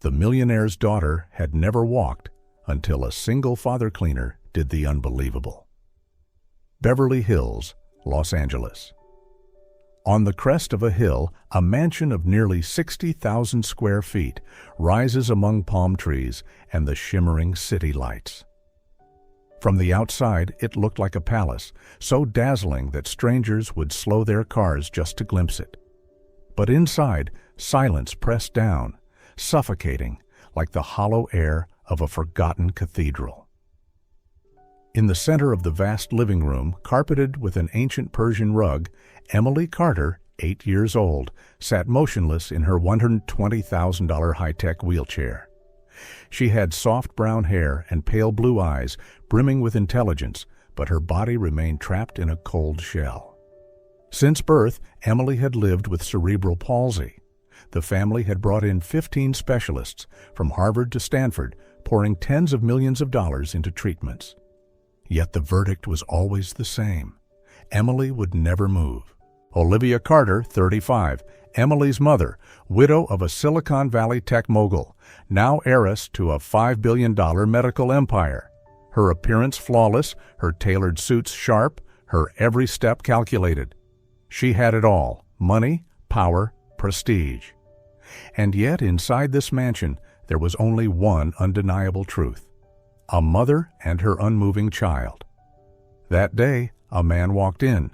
The millionaire's daughter had never walked until a single father cleaner did the unbelievable. Beverly Hills, Los Angeles. On the crest of a hill, a mansion of nearly 60,000 square feet rises among palm trees and the shimmering city lights. From the outside, it looked like a palace, so dazzling that strangers would slow their cars just to glimpse it. But inside, silence pressed down, suffocating, like the hollow air of a forgotten cathedral. In the center of the vast living room, carpeted with an ancient Persian rug, Emily Carter, 8 years old, sat motionless in her $120,000 high-tech wheelchair. She had soft brown hair and pale blue eyes, brimming with intelligence, but her body remained trapped in a cold shell. Since birth, Emily had lived with cerebral palsy. The family had brought in 15 specialists, from Harvard to Stanford, pouring tens of millions of dollars into treatments. Yet the verdict was always the same. Emily would never move. Olivia Carter, 35, Emily's mother, widow of a Silicon Valley tech mogul, now heiress to a $5 billion medical empire. Her appearance flawless, her tailored suits sharp, her every step calculated. She had it all: money, power, prestige. And yet inside this mansion there was only one undeniable truth: a mother and her unmoving child. That day, a man walked in.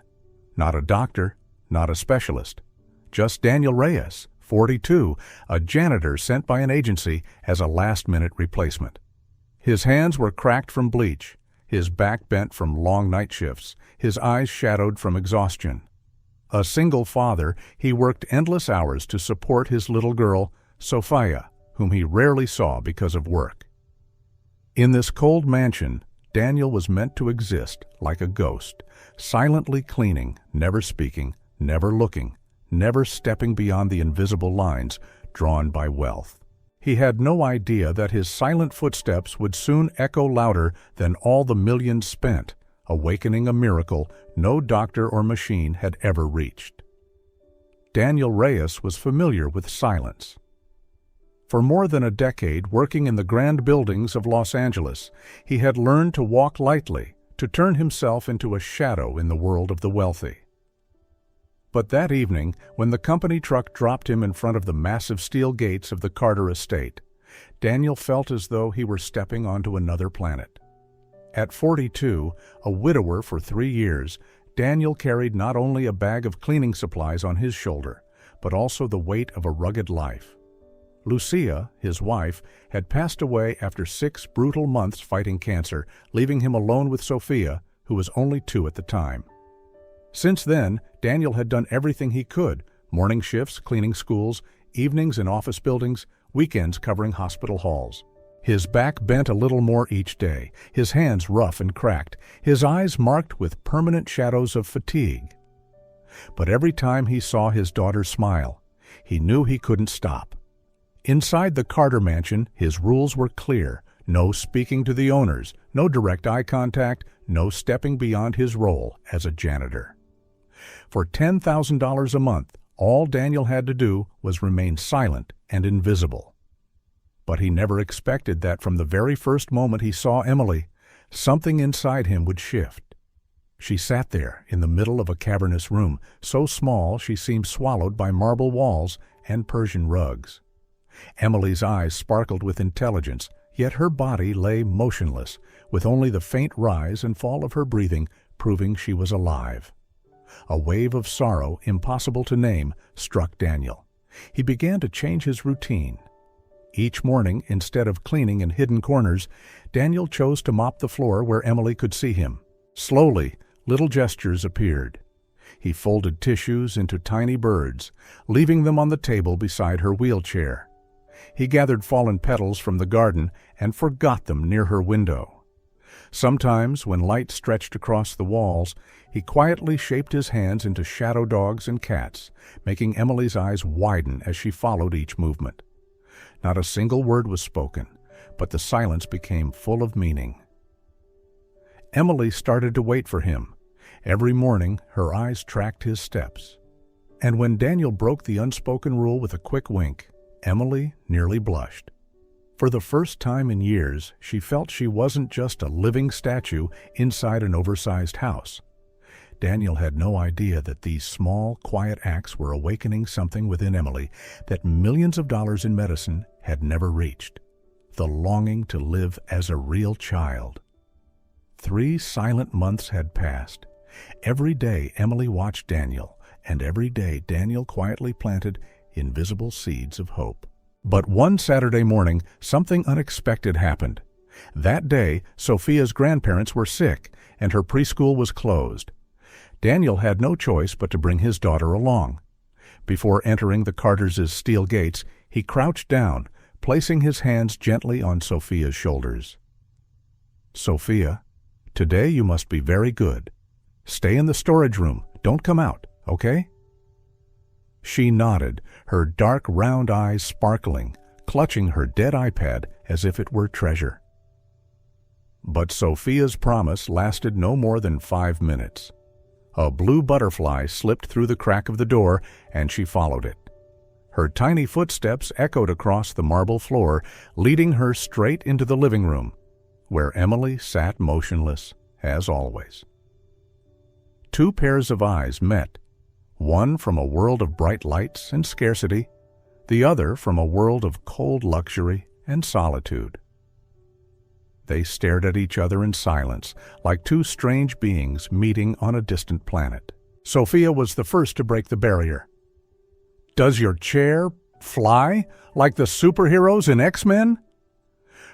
Not a doctor, not a specialist. Just Daniel Reyes, 42, a janitor sent by an agency as a last-minute replacement. His hands were cracked from bleach, his back bent from long night shifts, his eyes shadowed from exhaustion. A single father, he worked endless hours to support his little girl, Sophia, whom he rarely saw because of work. In this cold mansion, Daniel was meant to exist like a ghost, silently cleaning, never speaking, never looking, never stepping beyond the invisible lines drawn by wealth. He had no idea that his silent footsteps would soon echo louder than all the millions spent, awakening a miracle no doctor or machine had ever reached. Daniel Reyes was familiar with silence. For more than a decade, working in the grand buildings of Los Angeles, he had learned to walk lightly, to turn himself into a shadow in the world of the wealthy. But that evening, when the company truck dropped him in front of the massive steel gates of the Carter estate, Daniel felt as though he were stepping onto another planet. At 42, a widower for 3 years, Daniel carried not only a bag of cleaning supplies on his shoulder, but also the weight of a rugged life. Lucia, his wife, had passed away after 6 brutal months fighting cancer, leaving him alone with Sophia, who was only 2 at the time. Since then, Daniel had done everything he could: morning shifts cleaning schools, evenings in office buildings, weekends covering hospital halls. His back bent a little more each day, his hands rough and cracked, his eyes marked with permanent shadows of fatigue. But every time he saw his daughter smile, he knew he couldn't stop. Inside the Carter mansion, his rules were clear: no speaking to the owners, no direct eye contact, no stepping beyond his role as a janitor. For $10,000 a month, all Daniel had to do was remain silent and invisible. But he never expected that from the very first moment he saw Emily, something inside him would shift. She sat there in the middle of a cavernous room, so small she seemed swallowed by marble walls and Persian rugs. Emily's eyes sparkled with intelligence, yet her body lay motionless, with only the faint rise and fall of her breathing proving she was alive. A wave of sorrow, impossible to name, struck Daniel. He began to change his routine. Each morning, instead of cleaning in hidden corners, Daniel chose to mop the floor where Emily could see him. Slowly, little gestures appeared. He folded tissues into tiny birds, leaving them on the table beside her wheelchair. He gathered fallen petals from the garden and forgot them near her window. Sometimes, when light stretched across the walls, he quietly shaped his hands into shadow dogs and cats, making Emily's eyes widen as she followed each movement. Not a single word was spoken, but the silence became full of meaning. Emily started to wait for him. Every morning, her eyes tracked his steps. And when Daniel broke the unspoken rule with a quick wink, Emily nearly blushed. For the first time in years, she felt she wasn't just a living statue inside an oversized house. Daniel had no idea that these small, quiet acts were awakening something within Emily that millions of dollars in medicine had never reached: the longing to live as a real child. 3 silent months had passed. Every day Emily watched Daniel, and every day Daniel quietly planted invisible seeds of hope. But one Saturday morning, something unexpected happened. That day, Sophia's grandparents were sick, and her preschool was closed. Daniel had no choice but to bring his daughter along. Before entering the Carters' steel gates, he crouched down, placing his hands gently on Sophia's shoulders. "Sophia, today you must be very good. Stay in the storage room. Don't come out, okay?" She nodded, her dark, round eyes sparkling, clutching her dead iPad as if it were treasure. But Sophia's promise lasted no more than 5 minutes. A blue butterfly slipped through the crack of the door, and she followed it. Her tiny footsteps echoed across the marble floor, leading her straight into the living room, where Emily sat motionless, as always. 2 pairs of eyes met, one from a world of bright lights and scarcity, the other from a world of cold luxury and solitude. They stared at each other in silence, like 2 strange beings meeting on a distant planet. Sophia was the first to break the barrier. "Does your chair fly like the superheroes in X-Men?"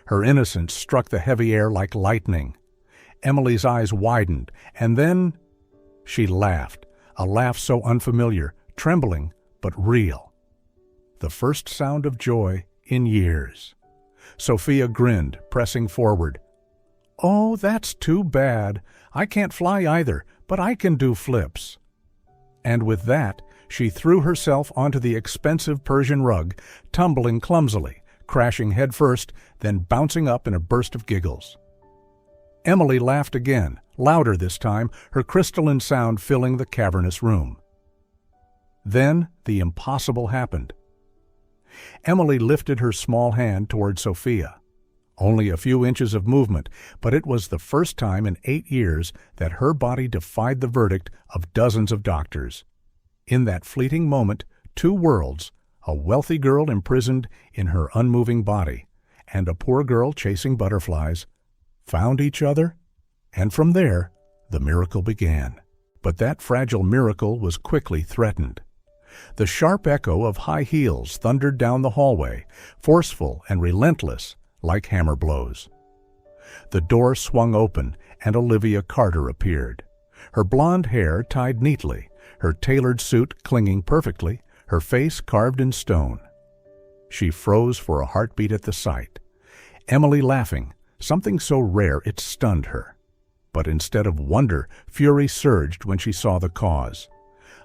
Her innocence struck the heavy air like lightning. Emily's eyes widened, and then she laughed, a laugh so unfamiliar, trembling, but real. The first sound of joy in years. Sophia grinned, pressing forward. "Oh, that's too bad. I can't fly either, but I can do flips." And with that, she threw herself onto the expensive Persian rug, tumbling clumsily, crashing headfirst, then bouncing up in a burst of giggles. Emily laughed again, louder this time, her crystalline sound filling the cavernous room. Then the impossible happened. Emily lifted her small hand toward Sophia. Only a few inches of movement, but it was the first time in 8 years that her body defied the verdict of dozens of doctors. In that fleeting moment, 2 worlds, a wealthy girl imprisoned in her unmoving body, and a poor girl chasing butterflies, found each other, and from there, the miracle began. But that fragile miracle was quickly threatened. The sharp echo of high heels thundered down the hallway, forceful and relentless, like hammer blows. The door swung open, and Olivia Carter appeared. Her blonde hair tied neatly, her tailored suit clinging perfectly, her face carved in stone. She froze for a heartbeat at the sight. Emily laughing, something so rare it stunned her. But instead of wonder, fury surged when she saw the cause.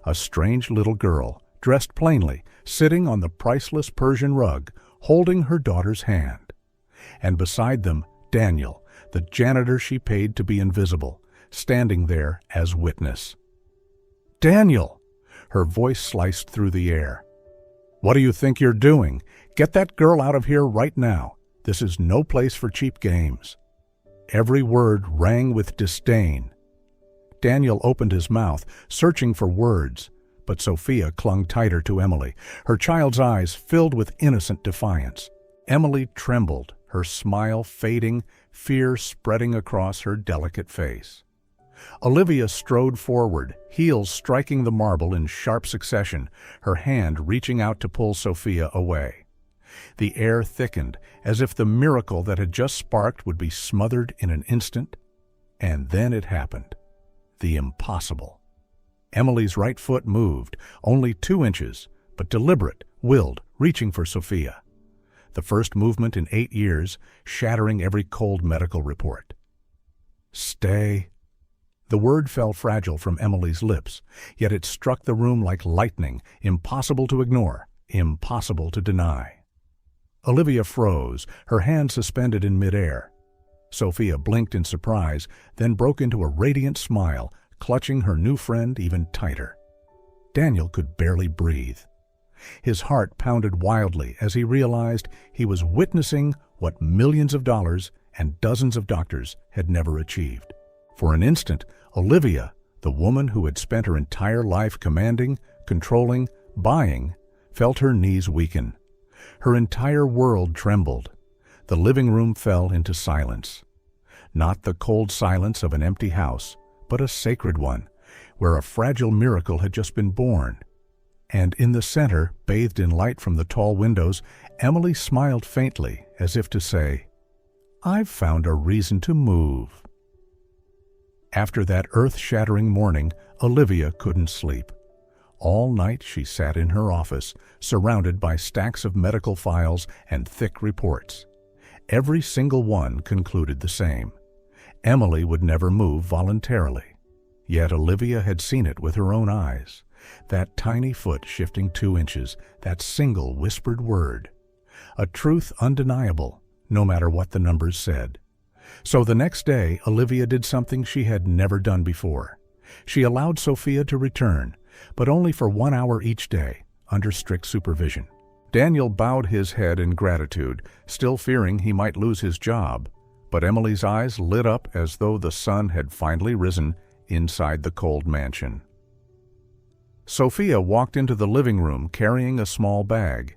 A strange little girl, dressed plainly, sitting on the priceless Persian rug, holding her daughter's hand. And beside them, Daniel, the janitor she paid to be invisible, standing there as witness. "Daniel!" Her voice sliced through the air. "What do you think you're doing? Get that girl out of here right now. This is no place for cheap games." Every word rang with disdain. Daniel opened his mouth, searching for words, but Sophia clung tighter to Emily, her child's eyes filled with innocent defiance. Emily trembled, her smile fading, fear spreading across her delicate face. Olivia strode forward, heels striking the marble in sharp succession, her hand reaching out to pull Sophia away. The air thickened, as if the miracle that had just sparked would be smothered in an instant. And then it happened. The impossible. Emily's right foot moved, only 2 inches, but deliberate, willed, reaching for Sophia. The first movement in 8 years, shattering every cold medical report. "Stay." The word fell fragile from Emily's lips, yet it struck the room like lightning, impossible to ignore, impossible to deny. Olivia froze, her hand suspended in midair. Sophia blinked in surprise, then broke into a radiant smile, clutching her new friend even tighter. Daniel could barely breathe. His heart pounded wildly as he realized he was witnessing what millions of dollars and dozens of doctors had never achieved. For an instant, Olivia, the woman who had spent her entire life commanding, controlling, buying, felt her knees weaken. Her entire world trembled. The living room fell into silence. Not the cold silence of an empty house, but a sacred one, where a fragile miracle had just been born. And in the center, bathed in light from the tall windows, Emily smiled faintly, as if to say, "I've found a reason to move." After that earth-shattering morning, Olivia couldn't sleep. All night she sat in her office, surrounded by stacks of medical files and thick reports. Every single one concluded the same. Emily would never move voluntarily. Yet Olivia had seen it with her own eyes. That tiny foot shifting 2 inches, that single whispered word. A truth undeniable, no matter what the numbers said. So the next day, Olivia did something she had never done before. She allowed Sophia to return, but only for 1 hour each day, under strict supervision. Daniel bowed his head in gratitude, still fearing he might lose his job, but Emily's eyes lit up as though the sun had finally risen inside the cold mansion. Sophia walked into the living room carrying a small bag,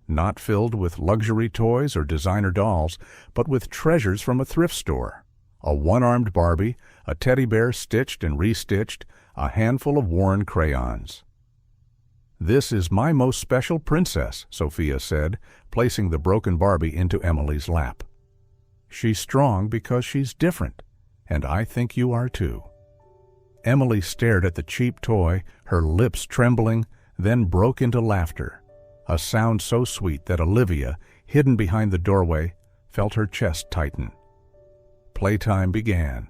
not filled with luxury toys or designer dolls, but with treasures from a thrift store. A one-armed Barbie, a teddy bear stitched and restitched, a handful of worn crayons. "This is my most special princess," Sophia said, placing the broken Barbie into Emily's lap. "She's strong because she's different, and I think you are too." Emily stared at the cheap toy, her lips trembling, then broke into laughter, a sound so sweet that Olivia, hidden behind the doorway, felt her chest tighten. Playtime began.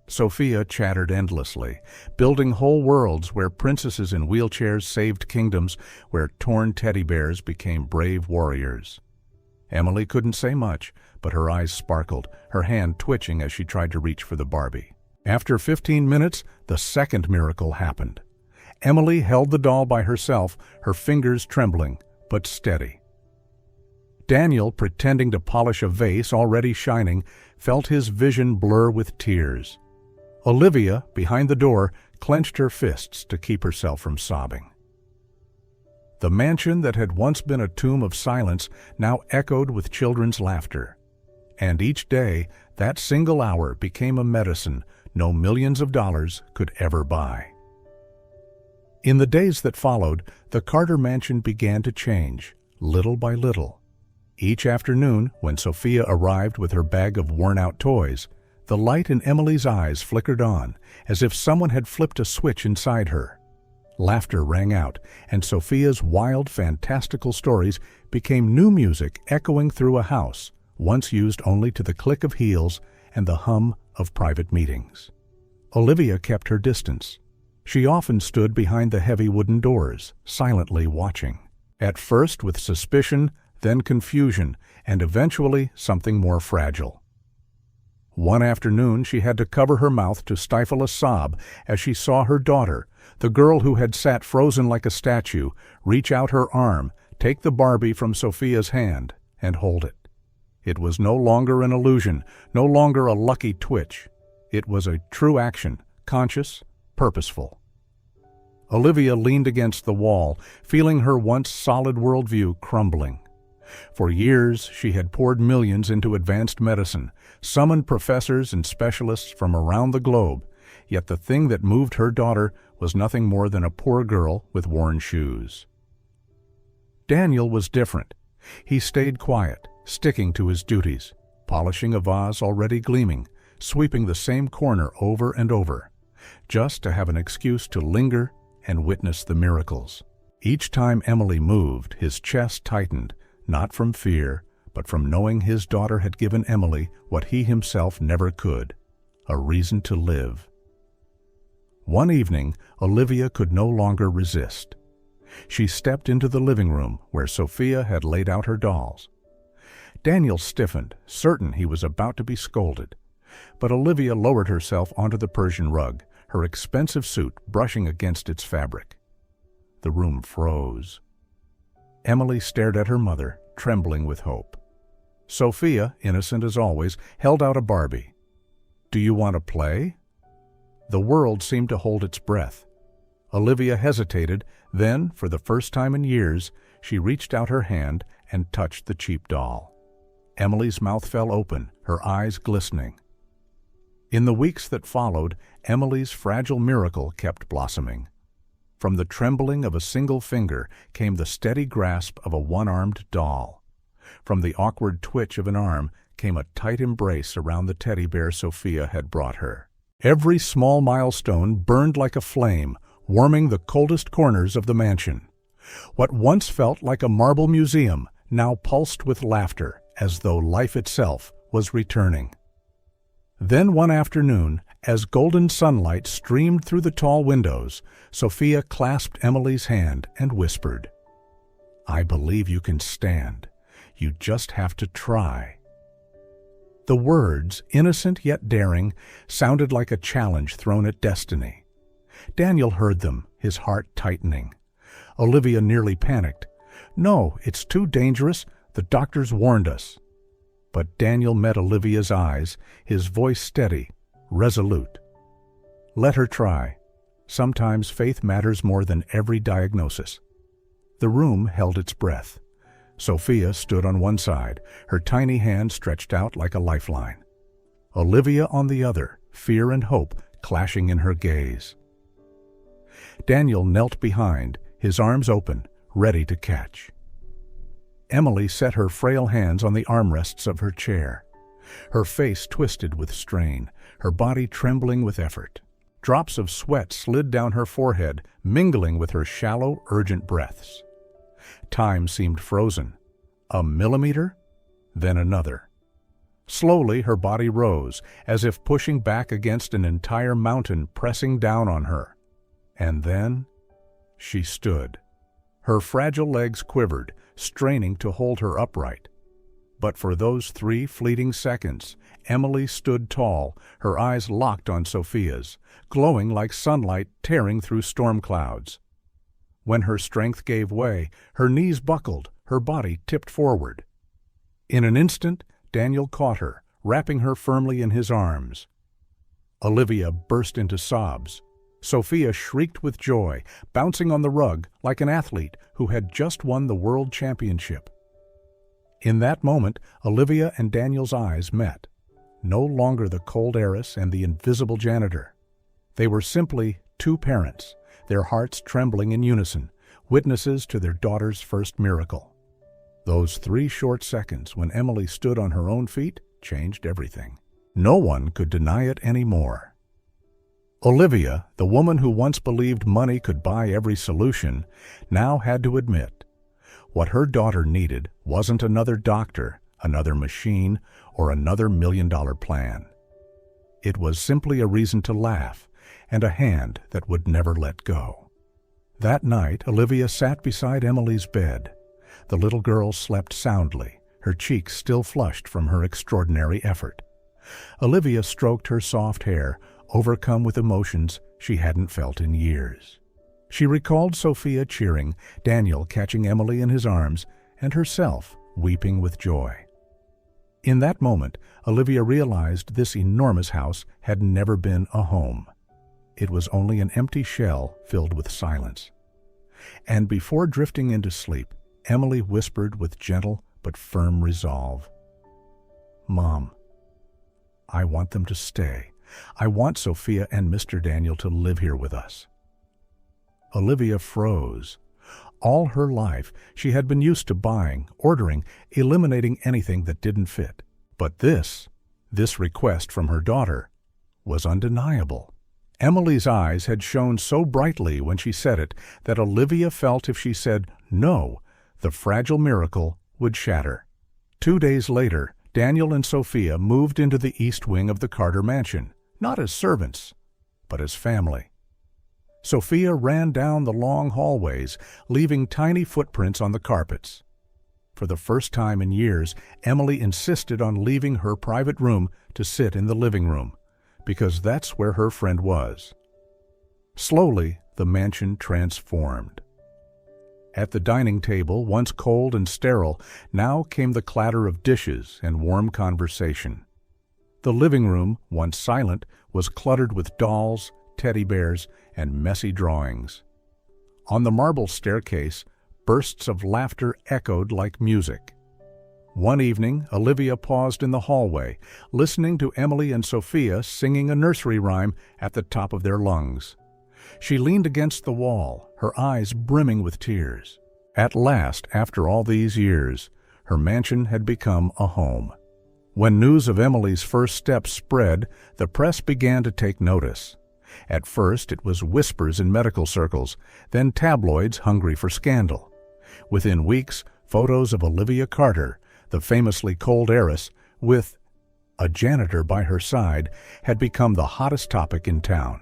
Sophia chattered endlessly, building whole worlds where princesses in wheelchairs saved kingdoms, where torn teddy bears became brave warriors. Emily couldn't say much, but her eyes sparkled, her hand twitching as she tried to reach for the Barbie. After 15 minutes, the second miracle happened. Emily held the doll by herself, her fingers trembling, but steady. Daniel, pretending to polish a vase already shining, felt his vision blur with tears. Olivia, behind the door, clenched her fists to keep herself from sobbing. The mansion that had once been a tomb of silence now echoed with children's laughter. And each day, that single hour became a medicine no millions of dollars could ever buy. In the days that followed, the Carter mansion began to change, little by little. Each afternoon, when Sophia arrived with her bag of worn-out toys, the light in Emily's eyes flickered on, as if someone had flipped a switch inside her. Laughter rang out, and Sophia's wild, fantastical stories became new music echoing through a house, once used only to the click of heels and the hum of private meetings. Olivia kept her distance. She often stood behind the heavy wooden doors, silently watching. At first with suspicion, then confusion, and eventually something more fragile. One afternoon she had to cover her mouth to stifle a sob as she saw her daughter, the girl who had sat frozen like a statue, reach out her arm, take the Barbie from Sophia's hand, and hold it. It was no longer an illusion, no longer a lucky twitch. It was a true action, conscious, purposeful. Olivia leaned against the wall, feeling her once solid worldview crumbling. For years, she had poured millions into advanced medicine, summoned professors and specialists from around the globe, yet the thing that moved her daughter was nothing more than a poor girl with worn shoes. Daniel was different. He stayed quiet, sticking to his duties, polishing a vase already gleaming, sweeping the same corner over and over, just to have an excuse to linger and witness the miracles. Each time Emily moved, his chest tightened, not from fear, but from knowing his daughter had given Emily what he himself never could, a reason to live. One evening, Olivia could no longer resist. She stepped into the living room where Sophia had laid out her dolls. Daniel stiffened, certain he was about to be scolded, but Olivia lowered herself onto the Persian rug, her expensive suit brushing against its fabric. The room froze. Emily stared at her mother, trembling with hope. Sophia, innocent as always, held out a Barbie. "Do you want to play?" The world seemed to hold its breath. Olivia hesitated, then, for the first time in years, she reached out her hand and touched the cheap doll. Emily's mouth fell open, her eyes glistening. In the weeks that followed, Emily's fragile miracle kept blossoming. From the trembling of a single finger came the steady grasp of a one-armed doll. From the awkward twitch of an arm came a tight embrace around the teddy bear Sophia had brought her. Every small milestone burned like a flame, warming the coldest corners of the mansion. What once felt like a marble museum now pulsed with laughter, as though life itself was returning. Then one afternoon, as golden sunlight streamed through the tall windows, Sophia clasped Emily's hand and whispered, "I believe you can stand. You just have to try." The words, innocent yet daring, sounded like a challenge thrown at destiny. Daniel heard them, his heart tightening. Olivia nearly panicked. "No, it's too dangerous. The doctors warned us." But Daniel met Olivia's eyes, his voice steady, resolute. "Let her try. Sometimes faith matters more than every diagnosis." The room held its breath. Sophia stood on one side, her tiny hand stretched out like a lifeline. Olivia on the other, fear and hope clashing in her gaze. Daniel knelt behind, his arms open, ready to catch. Emily set her frail hands on the armrests of her chair. Her face twisted with strain, her body trembling with effort. Drops of sweat slid down her forehead, mingling with her shallow, urgent breaths. Time seemed frozen. A millimeter, then another. Slowly her body rose, as if pushing back against an entire mountain pressing down on her. And then she stood. Her fragile legs quivered, straining to hold her upright. But for those 3 fleeting seconds, Emily stood tall, her eyes locked on Sophia's, glowing like sunlight tearing through storm clouds. When her strength gave way, her knees buckled, her body tipped forward. In an instant, Daniel caught her, wrapping her firmly in his arms. Olivia burst into sobs. Sophia shrieked with joy, bouncing on the rug like an athlete who had just won the world championship. In that moment, Olivia and Daniel's eyes met. No longer the cold heiress and the invisible janitor. They were simply 2 parents, their hearts trembling in unison, witnesses to their daughter's first miracle. Those 3 short seconds when Emily stood on her own feet changed everything. No one could deny it anymore. Olivia, the woman who once believed money could buy every solution, now had to admit what her daughter needed wasn't another doctor, another machine, or another $1,000,000 plan. It was simply a reason to laugh and a hand that would never let go. That night, Olivia sat beside Emily's bed. The little girl slept soundly, her cheeks still flushed from her extraordinary effort. Olivia stroked her soft hair, overcome with emotions she hadn't felt in years. She recalled Sophia cheering, Daniel catching Emily in his arms, and herself weeping with joy. In that moment, Olivia realized this enormous house had never been a home. It was only an empty shell filled with silence. And before drifting into sleep, Emily whispered with gentle but firm resolve, "Mom, I want them to stay. I want Sophia and Mr. Daniel to live here with us." Olivia froze. All her life, she had been used to buying, ordering, eliminating anything that didn't fit. But this request from her daughter, was undeniable. Emily's eyes had shone so brightly when she said it that Olivia felt if she said no, the fragile miracle would shatter. 2 days later, Daniel and Sophia moved into the east wing of the Carter mansion, not as servants, but as family. Sophia ran down the long hallways, leaving tiny footprints on the carpets. For the first time in years, Emily insisted on leaving her private room to sit in the living room, because that's where her friend was. Slowly, the mansion transformed. At the dining table, once cold and sterile, now came the clatter of dishes and warm conversation. The living room, once silent, was cluttered with dolls, teddy bears, and messy drawings. On the marble staircase, bursts of laughter echoed like music. One evening, Olivia paused in the hallway, listening to Emily and Sophia singing a nursery rhyme at the top of their lungs. She leaned against the wall, her eyes brimming with tears. At last, after all these years, her mansion had become a home. When news of Emily's first steps spread, the press began to take notice. At first, it was whispers in medical circles, then tabloids hungry for scandal. Within weeks, photos of Olivia Carter, the famously cold heiress, with a janitor by her side, had become the hottest topic in town.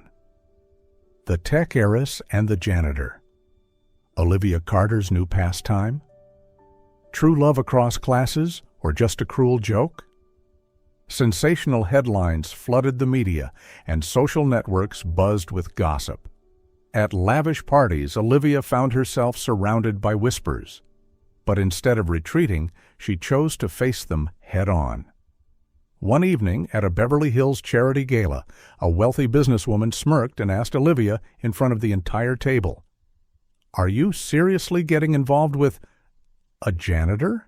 The tech heiress and the janitor. Olivia Carter's new pastime? True love across classes, or just a cruel joke? Sensational headlines flooded the media, and social networks buzzed with gossip. At lavish parties, Olivia found herself surrounded by whispers. But instead of retreating, she chose to face them head-on. One evening, at a Beverly Hills charity gala, a wealthy businesswoman smirked and asked Olivia in front of the entire table, "Are you seriously getting involved with a janitor?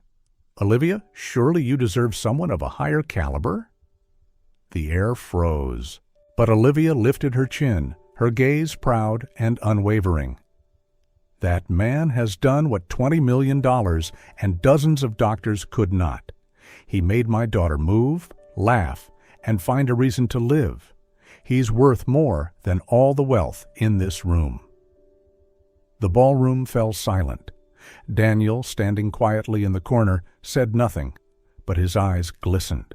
Olivia, surely you deserve someone of a higher caliber?" The air froze, but Olivia lifted her chin, her gaze proud and unwavering. "That man has done what $20 million and dozens of doctors could not. He made my daughter move, laugh, and find a reason to live. He's worth more than all the wealth in this room." The ballroom fell silent. Daniel, standing quietly in the corner, said nothing, but his eyes glistened.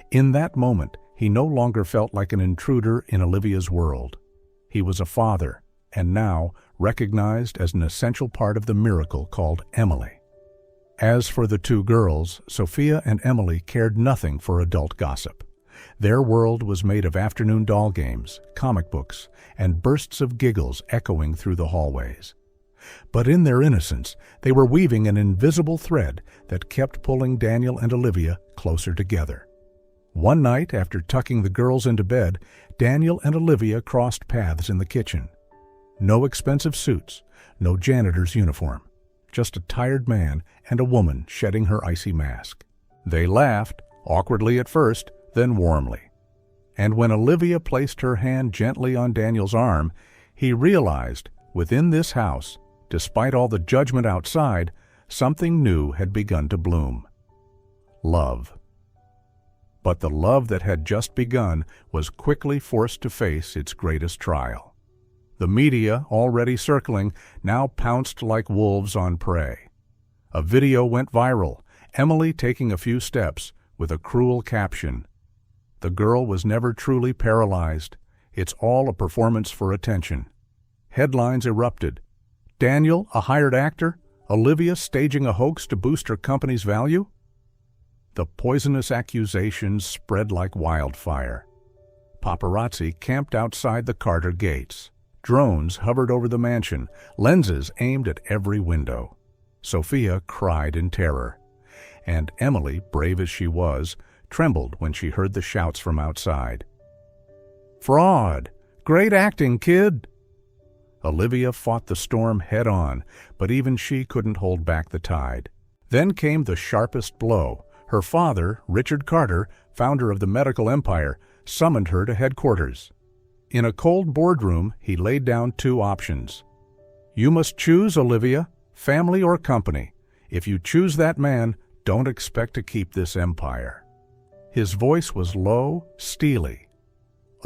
In that moment, he no longer felt like an intruder in Olivia's world. He was a father, and now recognized as an essential part of the miracle called Emily. As for the two girls, Sophia and Emily cared nothing for adult gossip. Their world was made of afternoon doll games, comic books, and bursts of giggles echoing through the hallways. But in their innocence, they were weaving an invisible thread that kept pulling Daniel and Olivia closer together. One night, after tucking the girls into bed, Daniel and Olivia crossed paths in the kitchen. No expensive suits, no janitor's uniform, just a tired man and a woman shedding her icy mask. They laughed, awkwardly at first, then warmly. And when Olivia placed her hand gently on Daniel's arm, he realized, within this house, despite all the judgment outside, something new had begun to bloom. Love. But the love that had just begun was quickly forced to face its greatest trial. The media, already circling, now pounced like wolves on prey. A video went viral, Emily taking a few steps, with a cruel caption, "The girl was never truly paralyzed. It's all a performance for attention." Headlines erupted. Daniel, a hired actor? Olivia staging a hoax to boost her company's value? The poisonous accusations spread like wildfire. Paparazzi camped outside the Carter gates. Drones hovered over the mansion, lenses aimed at every window. Sophia cried in terror. And Emily, brave as she was, trembled when she heard the shouts from outside. "Fraud! Great acting, kid!" Olivia fought the storm head-on, but even she couldn't hold back the tide. Then came the sharpest blow. Her father, Richard Carter, founder of the medical empire, summoned her to headquarters. In a cold boardroom, he laid down two options. "You must choose, Olivia, family or company. If you choose that man, don't expect to keep this empire." His voice was low, steely.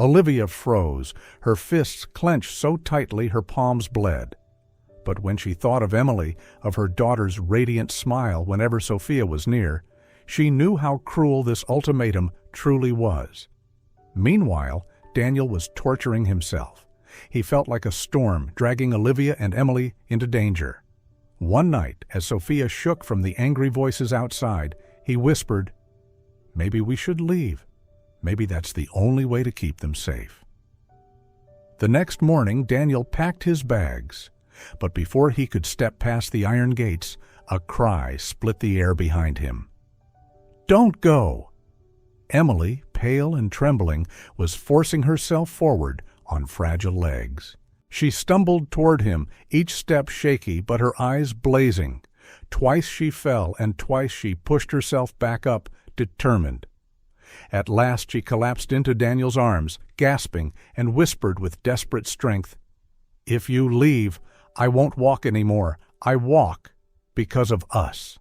Olivia froze, her fists clenched so tightly her palms bled. But when she thought of Emily, of her daughter's radiant smile whenever Sophia was near, she knew how cruel this ultimatum truly was. Meanwhile, Daniel was torturing himself. He felt like a storm dragging Olivia and Emily into danger. One night, as Sophia shook from the angry voices outside, he whispered, "Maybe we should leave. Maybe that's the only way to keep them safe." The next morning, Daniel packed his bags. But before he could step past the iron gates, a cry split the air behind him. "Don't go!" Emily, pale and trembling, was forcing herself forward on fragile legs. She stumbled toward him, each step shaky but her eyes blazing. Twice she fell, and twice she pushed herself back up, determined. At last she collapsed into Daniel's arms, gasping, and whispered with desperate strength, "If you leave, I won't walk anymore. I walk because of us."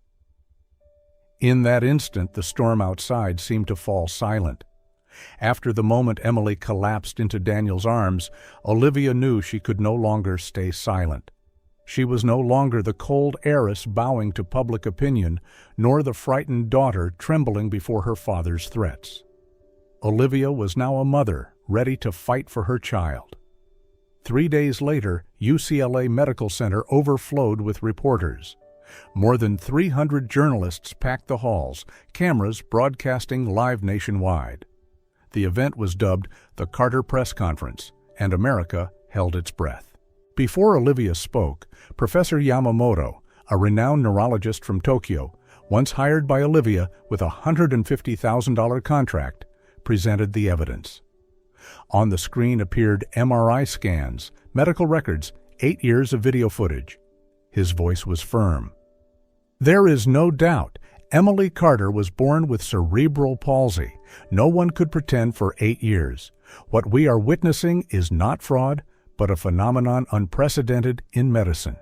In that instant, the storm outside seemed to fall silent. After the moment Emily collapsed into Daniel's arms, Olivia knew she could no longer stay silent. She was no longer the cold heiress bowing to public opinion, nor the frightened daughter trembling before her father's threats. Olivia was now a mother, ready to fight for her child. 3 days later, UCLA Medical Center overflowed with reporters. More than 300 journalists packed the halls, cameras broadcasting live nationwide. The event was dubbed the Carter Press Conference, and America held its breath. Before Olivia spoke, Professor Yamamoto, a renowned neurologist from Tokyo, once hired by Olivia with a $150,000 contract, presented the evidence. On the screen appeared MRI scans, medical records, 8 years of video footage. His voice was firm. "There is no doubt. Emily Carter was born with cerebral palsy. No one could pretend for 8 years. What we are witnessing is not fraud, but a phenomenon unprecedented in medicine."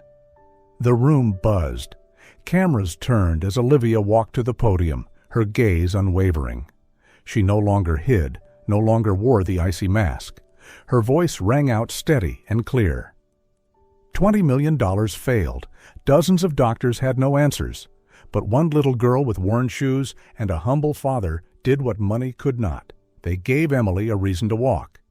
The room buzzed. Cameras turned as Olivia walked to the podium, her gaze unwavering. She no longer hid, no longer wore the icy mask. Her voice rang out steady and clear. $20 million failed. Dozens of doctors had no answers. But one little girl with worn shoes and a humble father did what money could not. They gave Emily a reason to walk.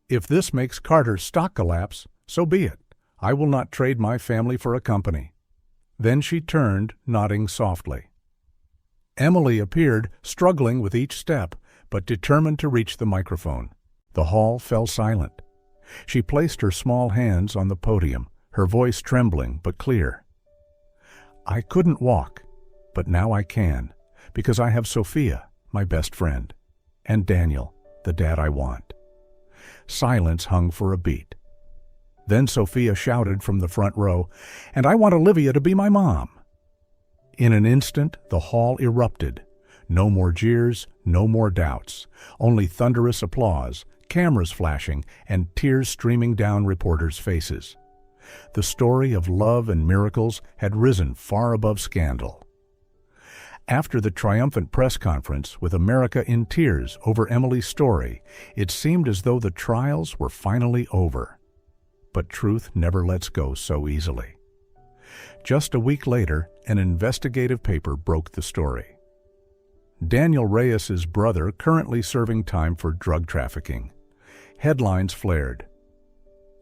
If this makes Carter's stock collapse, so be it. I will not trade my family for a company. Then she turned, nodding softly. Emily appeared, struggling with each step, but determined to reach the microphone. The hall fell silent. She placed her small hands on the podium, her voice trembling but clear. "I couldn't walk, but now I can, because I have Sophia, my best friend, and Daniel, the dad I want." Silence hung for a beat. Then Sophia shouted from the front row, "And I want Olivia to be my mom." In an instant, the hall erupted. No more jeers, no more doubts, only thunderous applause, cameras flashing, and tears streaming down reporters' faces. The story of love and miracles had risen far above scandal. After the triumphant press conference, with America in tears over Emily's story, it seemed as though the trials were finally over. But truth never lets go so easily. Just a week later, an investigative paper broke the story. Daniel Reyes' brother currently serving time for drug trafficking. Headlines flared.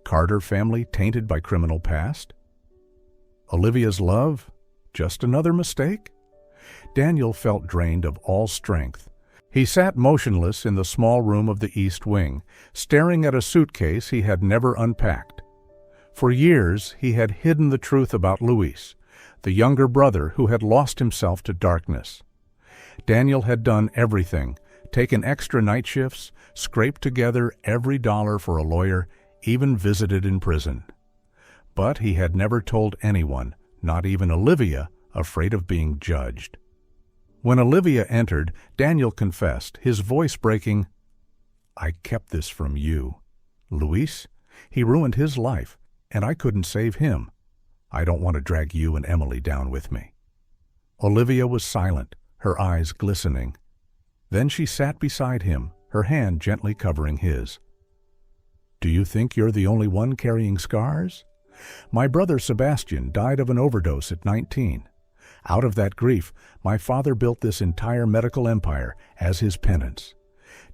Carter family tainted by criminal past? Olivia's love? Just another mistake? Daniel felt drained of all strength. He sat motionless in the small room of the East Wing, staring at a suitcase he had never unpacked. For years, he had hidden the truth about Luis, the younger brother who had lost himself to darkness. Daniel had done everything, taken extra night shifts, scraped together every dollar for a lawyer, even visited in prison. But he had never told anyone, not even Olivia, afraid of being judged. When Olivia entered, Daniel confessed, his voice breaking, "I kept this from you. Luis, he ruined his life, and I couldn't save him. I don't want to drag you and Emily down with me." Olivia was silent, her eyes glistening. Then she sat beside him, her hand gently covering his. "Do you think you're the only one carrying scars? My brother Sebastian died of an overdose at 19. Out of that grief, my father built this entire medical empire as his penance.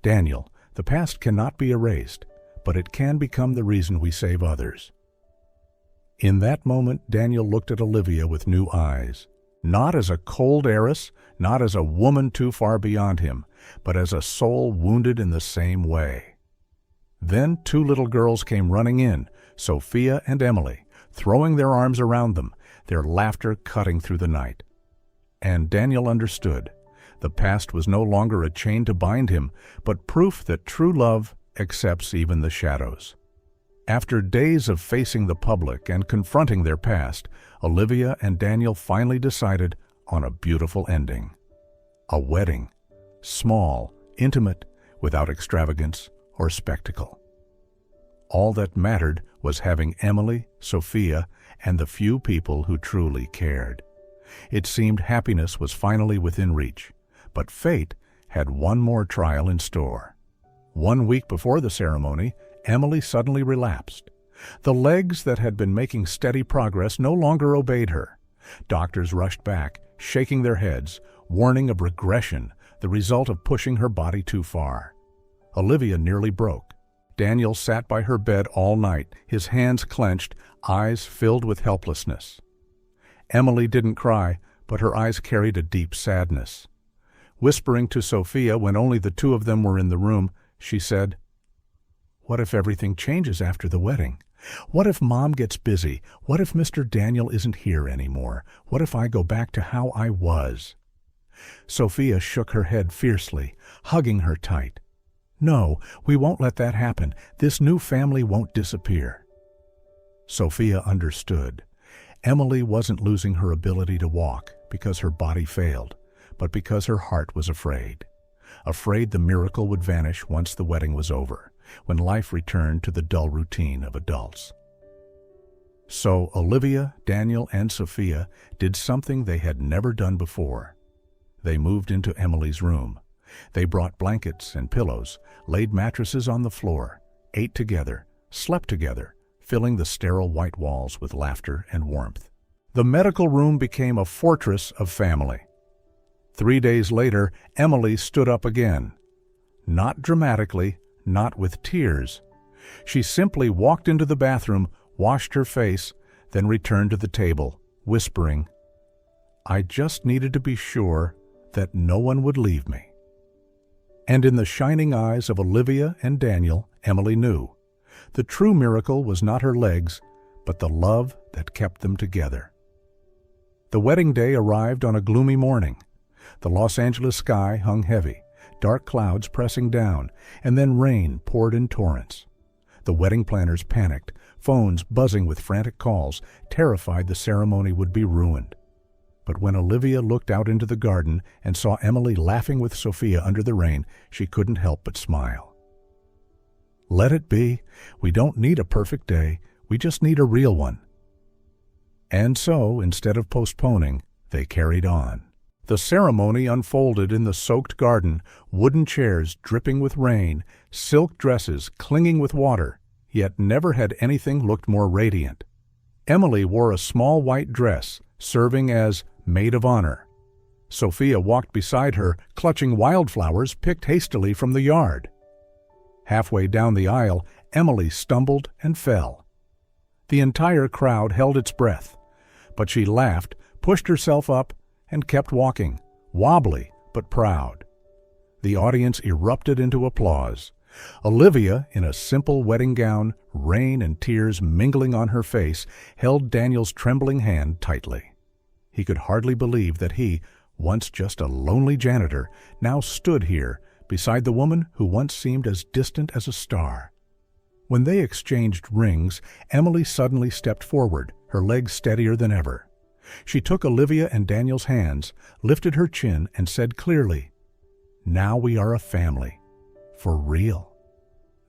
Daniel, the past cannot be erased, but it can become the reason we save others." In that moment, Daniel looked at Olivia with new eyes, not as a cold heiress, not as a woman too far beyond him, but as a soul wounded in the same way. Then 2 little girls came running in, Sophia and Emily, throwing their arms around them, their laughter cutting through the night. And Daniel understood. The past was no longer a chain to bind him, but proof that true love accepts even the shadows. After days of facing the public and confronting their past, Olivia and Daniel finally decided on a beautiful ending. A wedding, small, intimate, without extravagance or spectacle. All that mattered was having Emily, Sophia, and the few people who truly cared. It seemed happiness was finally within reach, but fate had one more trial in store. 1 week before the ceremony, Emily suddenly relapsed. The legs that had been making steady progress no longer obeyed her. Doctors rushed back, shaking their heads, warning of regression, the result of pushing her body too far. Olivia nearly broke. Daniel sat by her bed all night, his hands clenched, eyes filled with helplessness. Emily didn't cry, but her eyes carried a deep sadness. Whispering to Sophia when only the two of them were in the room, she said, "What if everything changes after the wedding? What if Mom gets busy? What if Mr. Daniel isn't here anymore? What if I go back to how I was?" Sophia shook her head fiercely, hugging her tight. "No, we won't let that happen. This new family won't disappear." Sophia understood. Emily wasn't losing her ability to walk because her body failed, but because her heart was afraid. Afraid the miracle would vanish once the wedding was over, when life returned to the dull routine of adults. So Olivia, Daniel, and Sophia did something they had never done before. They moved into Emily's room. They brought blankets and pillows, laid mattresses on the floor, ate together, slept together, filling the sterile white walls with laughter and warmth. The medical room became a fortress of family. 3 days later, Emily stood up again. Not dramatically, not with tears. She simply walked into the bathroom, washed her face, then returned to the table, whispering, "I just needed to be sure that no one would leave me." And in the shining eyes of Olivia and Daniel, Emily knew. The true miracle was not her legs, but the love that kept them together. The wedding day arrived on a gloomy morning. The Los Angeles sky hung heavy, dark clouds pressing down, and then rain poured in torrents. The wedding planners panicked, phones buzzing with frantic calls, terrified the ceremony would be ruined. But when Olivia looked out into the garden and saw Emily laughing with Sophia under the rain, she couldn't help but smile. Let it be. We don't need a perfect day. We just need a real one. And so, instead of postponing, they carried on. The ceremony unfolded in the soaked garden, wooden chairs dripping with rain, silk dresses clinging with water, yet never had anything looked more radiant. Emily wore a small white dress, serving as maid of honor. Sophia walked beside her, clutching wildflowers picked hastily from the yard. Halfway down the aisle, Emily stumbled and fell. The entire crowd held its breath, but she laughed, pushed herself up, and kept walking, wobbly but proud. The audience erupted into applause. Olivia, in a simple wedding gown, rain and tears mingling on her face, held Daniel's trembling hand tightly. He could hardly believe that he, once just a lonely janitor, now stood here beside the woman who once seemed as distant as a star. When they exchanged rings, Emily suddenly stepped forward, her legs steadier than ever. She took Olivia and Daniel's hands, lifted her chin, and said clearly, "Now we are a family. For real."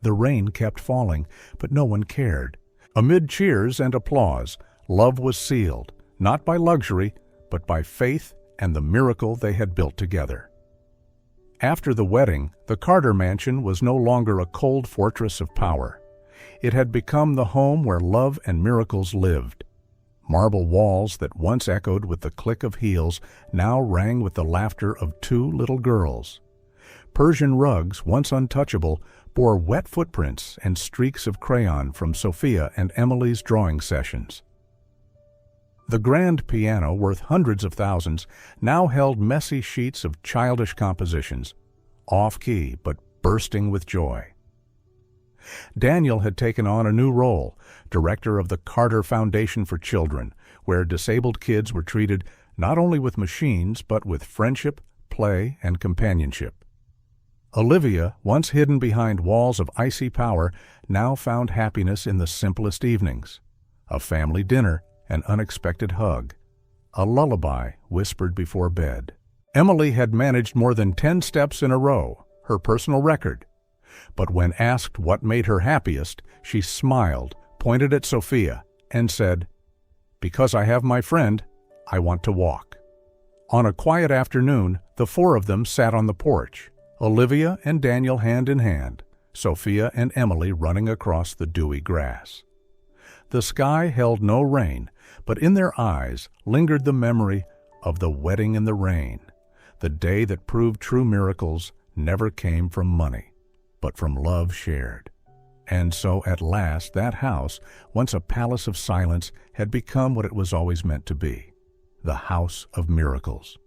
The rain kept falling, but no one cared. Amid cheers and applause, love was sealed, not by luxury, but by faith and the miracle they had built together. After the wedding, the Carter mansion was no longer a cold fortress of power. It had become the home where love and miracles lived. Marble walls that once echoed with the click of heels now rang with the laughter of 2 little girls. Persian rugs, once untouchable, bore wet footprints and streaks of crayon from Sophia and Emily's drawing sessions. The grand piano, worth hundreds of thousands, now held messy sheets of childish compositions, off-key but bursting with joy. Daniel had taken on a new role, director of the Carter Foundation for Children, where disabled kids were treated not only with machines but with friendship, play, and companionship. Olivia, once hidden behind walls of icy power, now found happiness in the simplest evenings. A family dinner, an unexpected hug, a lullaby whispered before bed. Emily had managed more than 10 steps in a row, her personal record. But when asked what made her happiest, she smiled, pointed at Sophia, and said, "Because I have my friend, I want to walk." On a quiet afternoon, the 4 of them sat on the porch, Olivia and Daniel hand in hand, Sophia and Emily running across the dewy grass. The sky held no rain, but in their eyes lingered the memory of the wedding in the rain, the day that proved true miracles never came from money, but from love shared. And so at last that house, once a palace of silence, had become what it was always meant to be, the house of miracles.